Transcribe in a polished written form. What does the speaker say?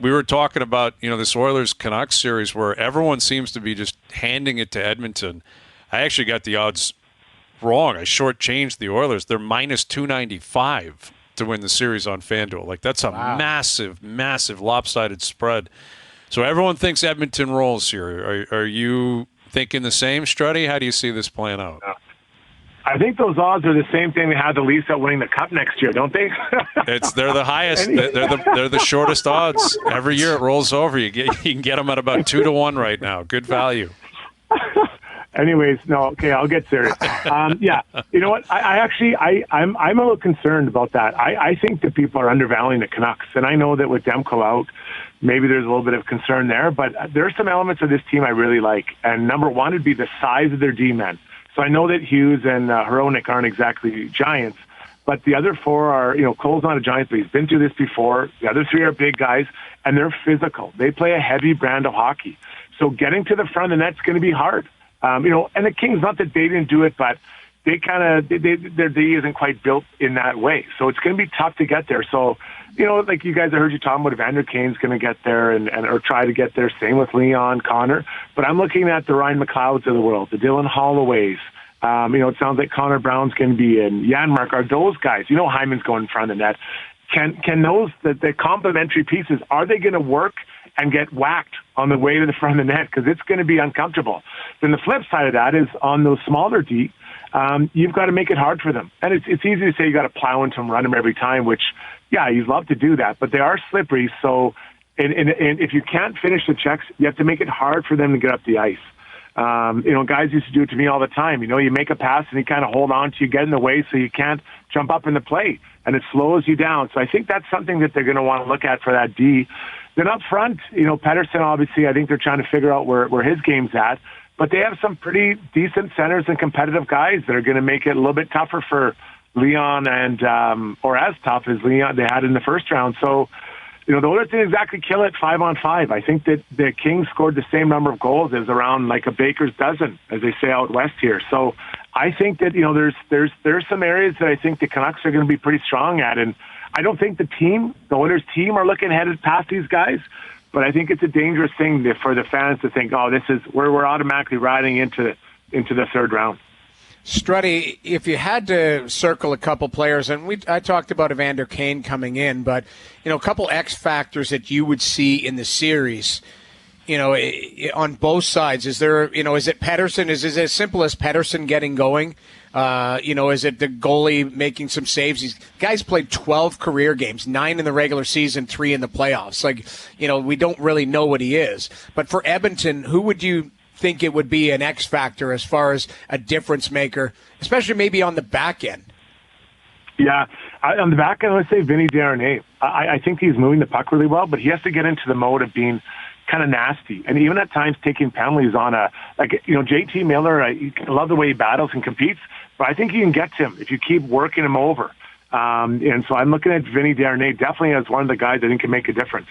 we were talking about, this Oilers Canucks series where everyone seems to be just handing it to Edmonton. I actually got the odds wrong. I shortchanged the Oilers. They're minus 295 to win the series on FanDuel. Like, that's a massive, massive lopsided spread. So everyone thinks Edmonton rolls here. Are you thinking the same, Struddy? How do you see this playing out? I think those odds are the same thing they had the Leafs at winning the Cup next year, don't they? They're the highest. They're the shortest odds. Every year it rolls over. You can get them at about 2-1 right now. Good value. Anyways, no, okay, I'll get serious. Yeah, you know what? I'm a little concerned about that. I think that people are undervaluing the Canucks, and I know that with Demko out, maybe there's a little bit of concern there, but there are some elements of this team I really like, and number one would be the size of their D-men. So I know that Hughes and Hronek aren't exactly giants, but the other four are, Cole's not a giant, but he's been through this before. The other three are big guys, and they're physical. They play a heavy brand of hockey. So getting to the front of the net's going to be hard. And the Kings, not that they didn't do it, but they their D isn't quite built in that way. So it's going to be tough to get there. So, like you guys, I heard you talking about Evander Kane's going to get there or try to get there. Same with Leon, Connor. But I'm looking at the Ryan McLeods of the world, the Dylan Holloways. It sounds like Connor Brown's going to be in. Janmark are those guys. Hyman's going in front of the net. Can those, the complementary pieces, are they going to work and get whacked on the way to the front of the net? Because it's going to be uncomfortable. Then the flip side of that is on those smaller D, you've got to make it hard for them. And it's easy to say you got to plow into them, run them every time, which, yeah, you'd love to do that. But they are slippery. So and if you can't finish the checks, you have to make it hard for them to get up the ice. Guys used to do it to me all the time. You make a pass and you kind of hold on to you, get in the way so you can't jump up in the play, and it slows you down. So I think that's something that they're going to want to look at for that D. Then up front, Pettersson, obviously, I think they're trying to figure out where his game's at. But they have some pretty decent centers and competitive guys that are going to make it a little bit tougher for Leon or as tough as Leon they had in the first round. So, the Oilers didn't exactly kill it 5-on-5. I think that the Kings scored the same number of goals as around like a baker's dozen, as they say out west here. So I think that, there's some areas that I think the Canucks are going to be pretty strong at. And I don't think the Oilers team are looking headed past these guys, but I think it's a dangerous thing for the fans to think, this is where we're automatically riding into the third round. Struddy, if you had to circle a couple players, and I talked about Evander Kane coming in, but a couple X factors that you would see in the series, on both sides. Is there, is it Pettersson? Is it as simple as Pettersson getting going? Is it the goalie making some saves? These guys played 12 career games, 9 in the regular season, 3 in the playoffs. We don't really know what he is. But for Edmonton, who would you think it would be an X factor as far as a difference maker, especially maybe on the back end? Yeah, on the back end, I would say Vinny Darnay. I think he's moving the puck really well, but he has to get into the mode of being kind of nasty, and even at times taking penalties on JT Miller. I love the way he battles and competes, but I think you can get to him if you keep working him over. And so I'm looking at Vinny Darnay definitely as one of the guys I think can make a difference.